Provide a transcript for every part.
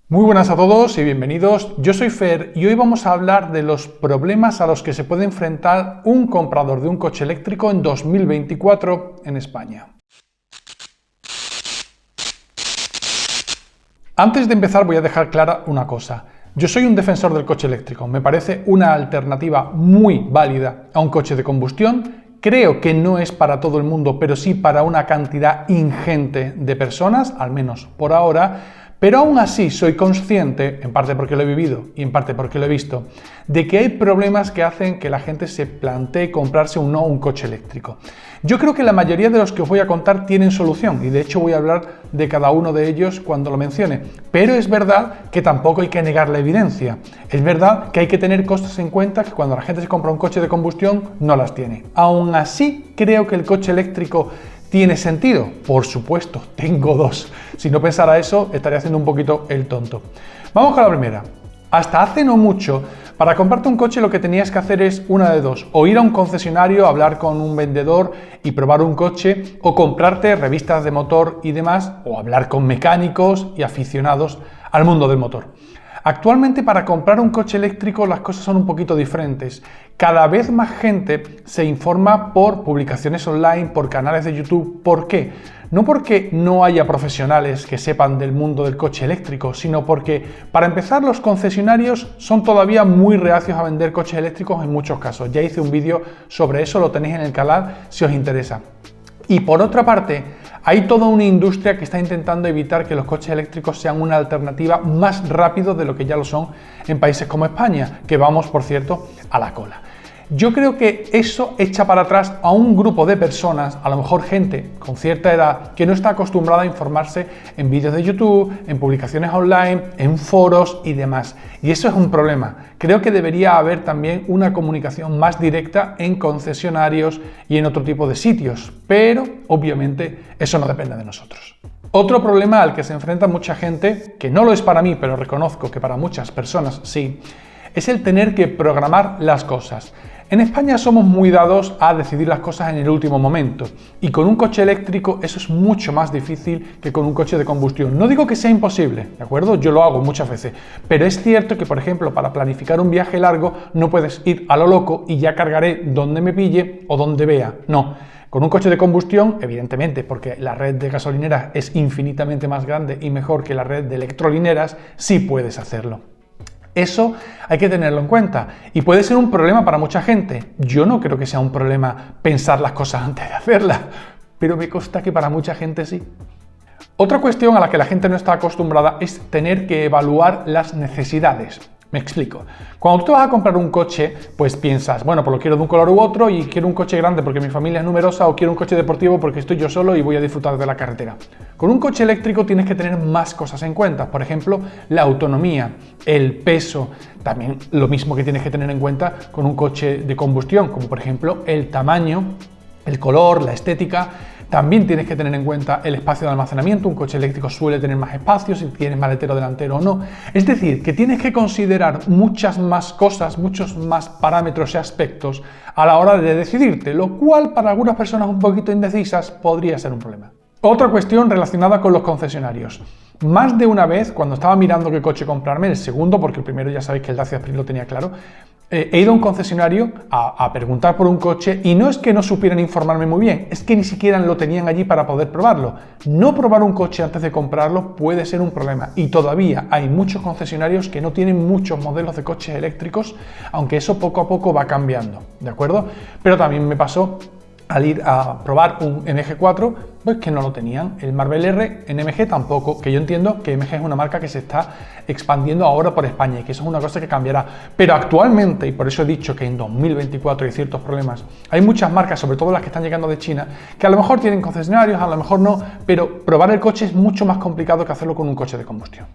Muy buenas a todos y bienvenidos. Yo soy Fer y hoy vamos a hablar de los problemas a los que se puede enfrentar un comprador de un coche eléctrico en 2024 en España. Antes de empezar voy a dejar clara una cosa. Yo soy un defensor del coche eléctrico. Me parece una alternativa muy válida a un coche de combustión. Creo que no es para todo el mundo, pero sí para una cantidad ingente de personas, al menos por ahora. Pero aún así soy consciente, en parte porque lo he vivido y en parte porque lo he visto, de que hay problemas que hacen que la gente se plantee comprarse un coche eléctrico. Yo creo que la mayoría de los que os voy a contar tienen solución y de hecho voy a hablar de cada uno de ellos cuando lo mencione. Pero es verdad que tampoco hay que negar la evidencia. Es verdad que hay que tener cosas en cuenta que cuando la gente se compra un coche de combustión no las tiene. Aún así creo que el coche eléctrico ¿tiene sentido? Por supuesto, tengo dos. Si no pensara eso, estaría haciendo un poquito el tonto. Vamos con la primera. Hasta hace no mucho, para comprarte un coche lo que tenías que hacer es una de dos. O ir a un concesionario, hablar con un vendedor y probar un coche, o comprarte revistas de motor y demás, o hablar con mecánicos y aficionados al mundo del motor. Actualmente para comprar un coche eléctrico las cosas son un poquito diferentes. Cada vez más gente se informa por publicaciones online, por canales de YouTube. ¿Por qué? No porque no haya profesionales que sepan del mundo del coche eléctrico, sino porque, para empezar, los concesionarios son todavía muy reacios a vender coches eléctricos en muchos casos. Ya hice un vídeo sobre eso, lo tenéis en el canal si os interesa. Y por otra parte, hay toda una industria que está intentando evitar que los coches eléctricos sean una alternativa más rápido de lo que ya lo son en países como España, que vamos, por cierto, a la cola. Yo creo que eso echa para atrás a un grupo de personas, a lo mejor gente con cierta edad, que no está acostumbrada a informarse en vídeos de YouTube, en publicaciones online, en foros y demás. Y eso es un problema. Creo que debería haber también una comunicación más directa en concesionarios y en otro tipo de sitios, pero obviamente eso no depende de nosotros. Otro problema al que se enfrenta mucha gente, que no lo es para mí, pero reconozco que para muchas personas sí, es el tener que programar las cosas. En España somos muy dados a decidir las cosas en el último momento y con un coche eléctrico eso es mucho más difícil que con un coche de combustión. No digo que sea imposible, ¿de acuerdo? Yo lo hago muchas veces, pero es cierto que, por ejemplo, para planificar un viaje largo no puedes ir a lo loco y ya cargaré donde me pille o donde vea. No. Con un coche de combustión, evidentemente, porque la red de gasolineras es infinitamente más grande y mejor que la red de electrolineras, sí puedes hacerlo. Eso hay que tenerlo en cuenta y puede ser un problema para mucha gente. Yo no creo que sea un problema pensar las cosas antes de hacerlas, pero me consta que para mucha gente sí. Otra cuestión a la que la gente no está acostumbrada es tener que evaluar las necesidades. Me explico. Cuando tú vas a comprar un coche, pues piensas, bueno, pues lo quiero de un color u otro y quiero un coche grande porque mi familia es numerosa o quiero un coche deportivo porque estoy yo solo y voy a disfrutar de la carretera. Con un coche eléctrico tienes que tener más cosas en cuenta, por ejemplo, la autonomía, el peso, también lo mismo que tienes que tener en cuenta con un coche de combustión, como por ejemplo el tamaño, el color, la estética. También tienes que tener en cuenta el espacio de almacenamiento. Un coche eléctrico suele tener más espacio, si tienes maletero delantero o no. Es decir, que tienes que considerar muchas más cosas, muchos más parámetros y aspectos a la hora de decidirte, lo cual para algunas personas un poquito indecisas podría ser un problema. Otra cuestión relacionada con los concesionarios. Más de una vez, cuando estaba mirando qué coche comprarme, el segundo, porque el primero ya sabéis que el Dacia Spring lo tenía claro, he ido a un concesionario a preguntar por un coche y no es que no supieran informarme muy bien, es que ni siquiera lo tenían allí para poder probarlo. No probar un coche antes de comprarlo puede ser un problema y todavía hay muchos concesionarios que no tienen muchos modelos de coches eléctricos, aunque eso poco a poco va cambiando, ¿de acuerdo? Pero también me pasó al ir a probar un MG4, pues que no lo tenían. El Marvel R en MG tampoco, que yo entiendo que MG es una marca que se está expandiendo ahora por España y que eso es una cosa que cambiará. Pero actualmente, y por eso he dicho que en 2024 hay ciertos problemas, hay muchas marcas, sobre todo las que están llegando de China, que a lo mejor tienen concesionarios, a lo mejor no, pero probar el coche es mucho más complicado que hacerlo con un coche de combustión.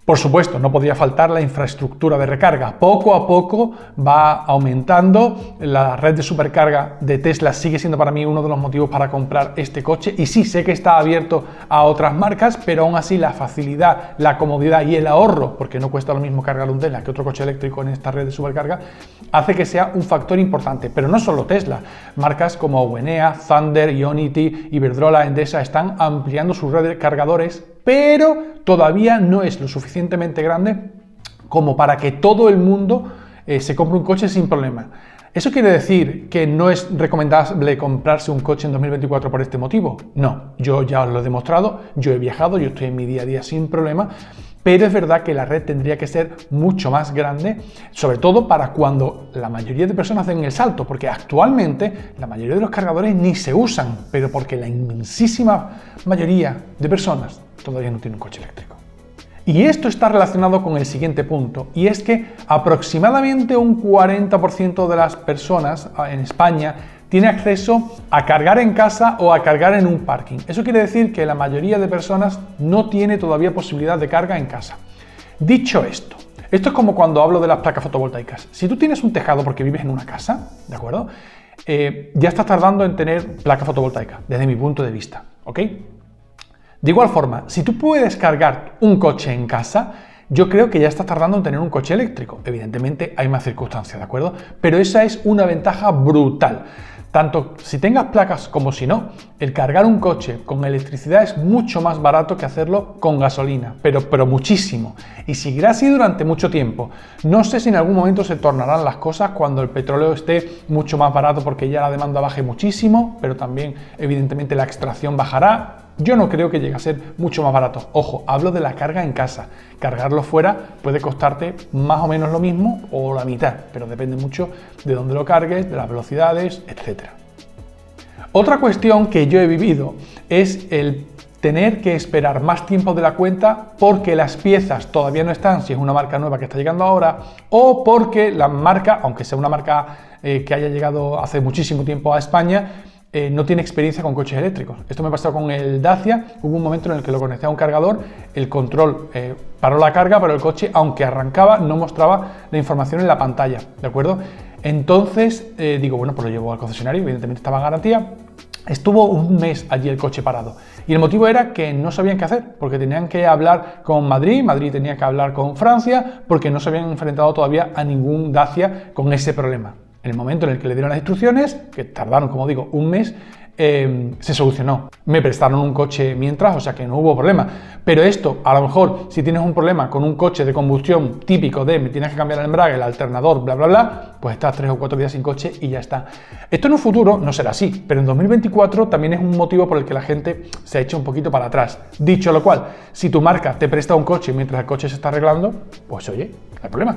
Por supuesto, no podía faltar la infraestructura de recarga. Poco a poco va aumentando. La red de supercarga de Tesla sigue siendo para mí uno de los motivos para comprar este coche. Y sí, sé que está abierto a otras marcas, pero aún así la facilidad, la comodidad y el ahorro, porque no cuesta lo mismo cargar un Tesla que otro coche eléctrico en esta red de supercarga, hace que sea un factor importante. Pero no solo Tesla. Marcas como Wenea, Thunder, Ionity, Iberdrola, Endesa están ampliando su red de cargadores pero todavía no es lo suficientemente grande como para que todo el mundo se compre un coche sin problema. ¿Eso quiere decir que no es recomendable comprarse un coche en 2024 por este motivo? No, yo ya os lo he demostrado, yo he viajado, yo estoy en mi día a día sin problema, pero es verdad que la red tendría que ser mucho más grande, sobre todo para cuando la mayoría de personas den el salto, porque actualmente la mayoría de los cargadores ni se usan, pero porque la inmensísima mayoría de personas todavía no tiene un coche eléctrico. Y esto está relacionado con el siguiente punto, y es que aproximadamente un 40% de las personas en España tiene acceso a cargar en casa o a cargar en un parking. Eso quiere decir que la mayoría de personas no tiene todavía posibilidad de carga en casa. Dicho esto es como cuando hablo de las placas fotovoltaicas. Si tú tienes un tejado porque vives en una casa, ¿de acuerdo? Ya estás tardando en tener placa fotovoltaica, desde mi punto de vista, ¿ok? De igual forma, si tú puedes cargar un coche en casa, yo creo que ya estás tardando en tener un coche eléctrico. Evidentemente hay más circunstancias, ¿de acuerdo? Pero esa es una ventaja brutal. Tanto si tengas placas como si no, el cargar un coche con electricidad es mucho más barato que hacerlo con gasolina, pero muchísimo. Y seguirá así durante mucho tiempo. No sé si en algún momento se tornarán las cosas cuando el petróleo esté mucho más barato porque ya la demanda baje muchísimo, pero también evidentemente la extracción bajará. Yo no creo que llegue a ser mucho más barato. Ojo, hablo de la carga en casa. Cargarlo fuera puede costarte más o menos lo mismo o la mitad, pero depende mucho de dónde lo cargues, de las velocidades, etc. Otra cuestión que yo he vivido es el tener que esperar más tiempo de la cuenta porque las piezas todavía no están, si es una marca nueva que está llegando ahora, o porque la marca, aunque sea una marca que haya llegado hace muchísimo tiempo a España, no tiene experiencia con coches eléctricos. Esto me pasó con el Dacia. Hubo un momento en el que lo conecté a un cargador, el control paró la carga, pero el coche, aunque arrancaba, no mostraba la información en la pantalla, ¿de acuerdo? Entonces digo, bueno, pues lo llevo al concesionario, evidentemente estaba en garantía. Estuvo un mes allí el coche parado y el motivo era que no sabían qué hacer, porque tenían que hablar con Madrid tenía que hablar con Francia, porque no se habían enfrentado todavía a ningún Dacia con ese problema. En el momento en el que le dieron las instrucciones, que tardaron, como digo, un mes, se solucionó. Me prestaron un coche mientras, o sea que no hubo problema. Pero esto, a lo mejor, si tienes un problema con un coche de combustión típico de me tienes que cambiar el embrague, el alternador, bla, bla, bla, pues estás 3 o 4 días sin coche y ya está. Esto en un futuro no será así, pero en 2024 también es un motivo por el que la gente se echa un poquito para atrás. Dicho lo cual, si tu marca te presta un coche mientras el coche se está arreglando, pues oye, no hay problema.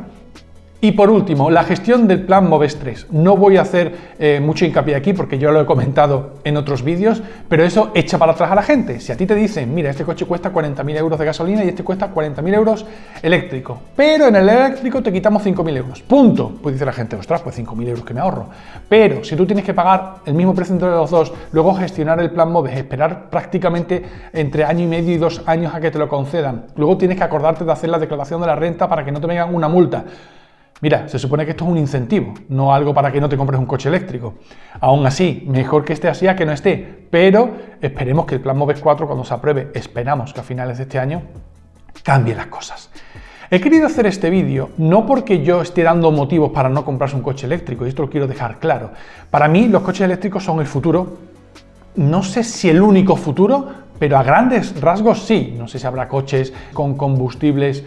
Y por último, la gestión del plan MOVES 3. No voy a hacer mucho hincapié aquí porque yo lo he comentado en otros vídeos, pero eso echa para atrás a la gente. Si a ti te dicen, mira, este coche cuesta 40.000 euros de gasolina y este cuesta 40.000 euros eléctrico, pero en el eléctrico te quitamos 5.000 euros. Punto. Pues dice la gente, ostras, pues 5.000 euros que me ahorro. Pero si tú tienes que pagar el mismo precio entre los dos, luego gestionar el plan MOVES, esperar prácticamente entre año y medio y 2 años a que te lo concedan, luego tienes que acordarte de hacer la declaración de la renta para que no te vengan una multa. Mira, se supone que esto es un incentivo, no algo para que no te compres un coche eléctrico. Aún así, mejor que esté así a que no esté, pero esperemos que el plan MOVES 4, cuando se apruebe, esperamos que a finales de este año, cambie las cosas. He querido hacer este vídeo no porque yo esté dando motivos para no comprarse un coche eléctrico, y esto lo quiero dejar claro. Para mí, los coches eléctricos son el futuro. No sé si el único futuro, pero a grandes rasgos sí. No sé si habrá coches con combustibles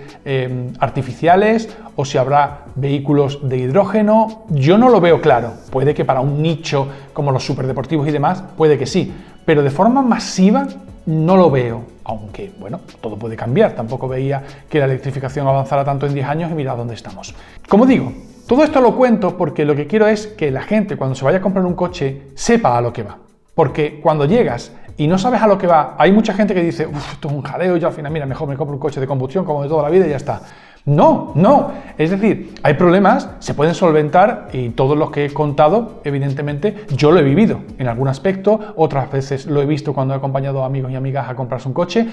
artificiales o si habrá vehículos de hidrógeno. Yo no lo veo claro. Puede que para un nicho como los superdeportivos y demás, puede que sí. Pero de forma masiva no lo veo. Aunque, bueno, todo puede cambiar. Tampoco veía que la electrificación avanzara tanto en 10 años y mirad dónde estamos. Como digo, todo esto lo cuento porque lo que quiero es que la gente, cuando se vaya a comprar un coche, sepa a lo que va. Porque cuando llegas y no sabes a lo que va, hay mucha gente que dice, esto es un jaleo, yo al final, mira, mejor me compro un coche de combustión como de toda la vida y ya está. No, no. Es decir, hay problemas, se pueden solventar y todos los que he contado, evidentemente, yo lo he vivido en algún aspecto, otras veces lo he visto cuando he acompañado a amigos y amigas a comprarse un coche,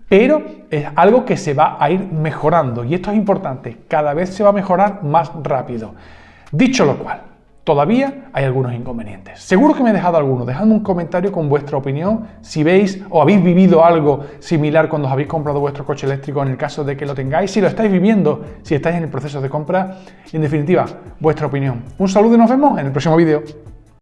pero es algo que se va a ir mejorando y esto es importante, cada vez se va a mejorar más rápido. Dicho lo cual, todavía hay algunos inconvenientes. Seguro que me he dejado alguno. Dejadme un comentario con vuestra opinión si veis o habéis vivido algo similar cuando os habéis comprado vuestro coche eléctrico en el caso de que lo tengáis, si lo estáis viviendo, si estáis en el proceso de compra. En definitiva, vuestra opinión. Un saludo y nos vemos en el próximo vídeo.